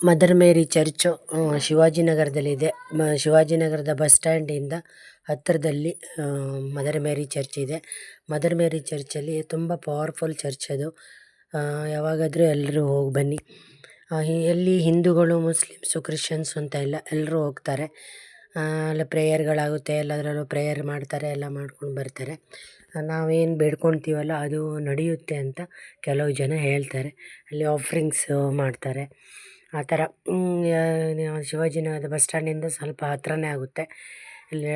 Mother Mary church ಶಿವಾಜಿನಗರದಲ್ಲಿದೆ. ಶಿವಾಜಿನಗರದ bus ಸ್ಟ್ಯಾಂಡಿಂದ ಹತ್ತಿರದಲ್ಲಿ ಮದರ್ ಮೇರಿ ಚರ್ಚ್ ಇದೆ. ಮದರ್ ಮೇರಿ ಚರ್ಚಲ್ಲಿ ತುಂಬ ಪವರ್ಫುಲ್ ಚರ್ಚ್ ಅದು. ಯಾವಾಗಾದರೂ ಎಲ್ಲರೂ ಹೋಗಿ ಬನ್ನಿ. ಎಲ್ಲಿ ಹಿಂದೂಗಳು, ಮುಸ್ಲಿಮ್ಸು, ಕ್ರಿಶ್ಚಿಯನ್ಸು ಅಂತ ಇಲ್ಲ, ಎಲ್ಲರೂ ಹೋಗ್ತಾರೆ. ಅಲ್ಲಿ ಪ್ರೇಯರ್ಗಳಾಗುತ್ತೆ, ಎಲ್ಲದರಲ್ಲೂ ಪ್ರೇಯರ್ ಮಾಡ್ತಾರೆ, ಎಲ್ಲ ಮಾಡ್ಕೊಂಡು ಬರ್ತಾರೆ. ನಾವೇನು ಬೇಡ್ಕೊಳ್ತೀವಲ್ಲ ಅದು ನಡೆಯುತ್ತೆ ಅಂತ ಕೆಲವು ಜನ ಹೇಳ್ತಾರೆ. ಅಲ್ಲಿ ಆಫ್ರಿಂಗ್ಸು ಮಾಡ್ತಾರೆ. ಆ ಥರ ಶಿವಾಜಿನಗರದ ಬಸ್ ಸ್ಟ್ಯಾಂಡಿಂದ ಸ್ವಲ್ಪ ಹತ್ರನೇ ಆಗುತ್ತೆ.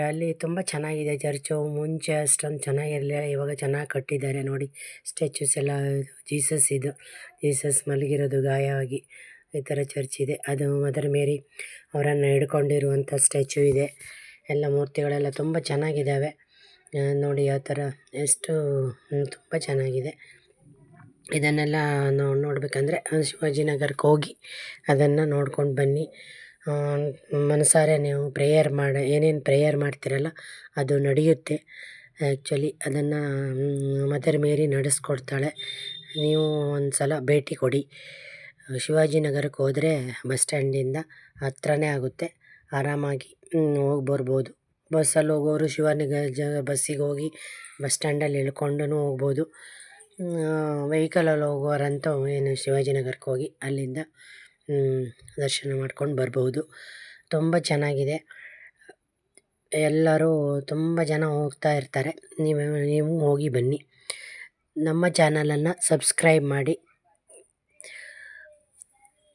ಅಲ್ಲಿ ತುಂಬ ಚೆನ್ನಾಗಿದೆ ಚರ್ಚು. ಮುಂಚೆ ಅಷ್ಟೊಂದು ಚೆನ್ನಾಗಿರಲಿಲ್ಲ, ಇವಾಗ ಚೆನ್ನಾಗಿ ಕಟ್ಟಿದ್ದಾರೆ ನೋಡಿ. ಸ್ಟ್ಯಾಚ್ಯೂಸ್ ಎಲ್ಲ ಜೀಸಸ್ ಮಲಗಿರೋದು ಗಾಯವಾಗಿ, ಈ ಥರ ಚರ್ಚ್ ಇದೆ. ಅದು ಮದರ್ ಮೇರಿ ಅವರನ್ನು ಹಿಡ್ಕೊಂಡಿರುವಂಥ ಸ್ಟ್ಯಾಚ್ಯೂ ಇದೆ. ಎಲ್ಲ ಮೂರ್ತಿಗಳೆಲ್ಲ ತುಂಬ ಚೆನ್ನಾಗಿದ್ದಾವೆ ನೋಡಿ. ಆ ಥರ ಎಷ್ಟು ತುಂಬ ಚೆನ್ನಾಗಿದೆ. ಇದನ್ನೆಲ್ಲ ನೋಡಬೇಕಂದ್ರೆ ಶಿವಾಜಿನಗರಕ್ಕೆ ಹೋಗಿ ಅದನ್ನು ನೋಡ್ಕೊಂಡು ಬನ್ನಿ. ಮನಸಾರೆ ನೀವು ಏನೇನು ಪ್ರೇಯರ್ ಮಾಡ್ತೀರಲ್ಲ ಅದು ನಡೆಯುತ್ತೆ. ಆ್ಯಕ್ಚುಲಿ ಅದನ್ನು ಮದರ್ ಮೇರಿ ನಡೆಸ್ಕೊಡ್ತಾಳೆ. ನೀವು ಒಂದು ಸಲ ಭೇಟಿ ಕೊಡಿ. ಶಿವಾಜಿನಗರಕ್ಕೆ ಹೋದರೆ ಬಸ್ ಸ್ಟ್ಯಾಂಡಿಂದ ಹತ್ರನೇ ಆಗುತ್ತೆ, ಆರಾಮಾಗಿ ಹೋಗಿ ಬರ್ಬೋದು. ಬಸ್ಸಲ್ಲಿ ಹೋಗೋರು ಬಸ್ಸಿಗೆ ಹೋಗಿ ಬಸ್ ಸ್ಟ್ಯಾಂಡಲ್ಲಿ ಇಳ್ಕೊಂಡು ಹೋಗ್ಬೋದು. ವೆಹಿಕಲಲ್ಲಿ ಹೋಗೋರಂತೂ ಏನು ಶಿವಾಜಿನಗರಕ್ಕೆ ಹೋಗಿ ಅಲ್ಲಿಂದ ದರ್ಶನ ಮಾಡ್ಕೊಂಡು ಬರ್ಬೋದು. ತುಂಬ ಚೆನ್ನಾಗಿದೆ. ಎಲ್ಲರೂ ತುಂಬ ಜನ ಹೋಗ್ತಾ ಇರ್ತಾರೆ. ನೀವು ಹೋಗಿ ಬನ್ನಿ. ನಮ್ಮ ಚಾನಲನ್ನು ಸಬ್ಸ್ಕ್ರೈಬ್ ಮಾಡಿ.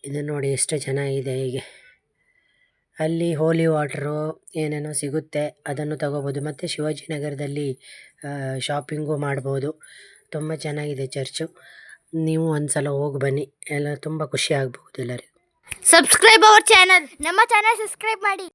ಇದು ನೋಡಿ ಎಷ್ಟು ಚೆನ್ನಾಗಿದೆ. ಹೀಗೆ ಅಲ್ಲಿ ಹೋಲಿ ವಾಟ್ರು ಏನೇನೋ ಸಿಗುತ್ತೆ, ಅದನ್ನು ತಗೋಬೋದು. ಮತ್ತು ಶಿವಾಜಿನಗರದಲ್ಲಿ ಶಾಪಿಂಗು ಮಾಡ್ಬೋದು. ತುಂಬ ಚೆನ್ನಾಗಿದೆ ಚರ್ಚು. ನೀವು ಒಂದು ಸಲ ಹೋಗಿ ಬನ್ನಿ, ಎಲ್ಲ ತುಂಬ ಖುಷಿ ಆಗ್ಬೋದು ಎಲ್ಲರಿಗೂ. ಸಬ್ಸ್ಕ್ರೈಬ್ ಅವರ್ ಚಾನಲ್, ನಮ್ಮ ಚಾನಲ್ ಸಬ್ಸ್ಕ್ರೈಬ್ ಮಾಡಿ.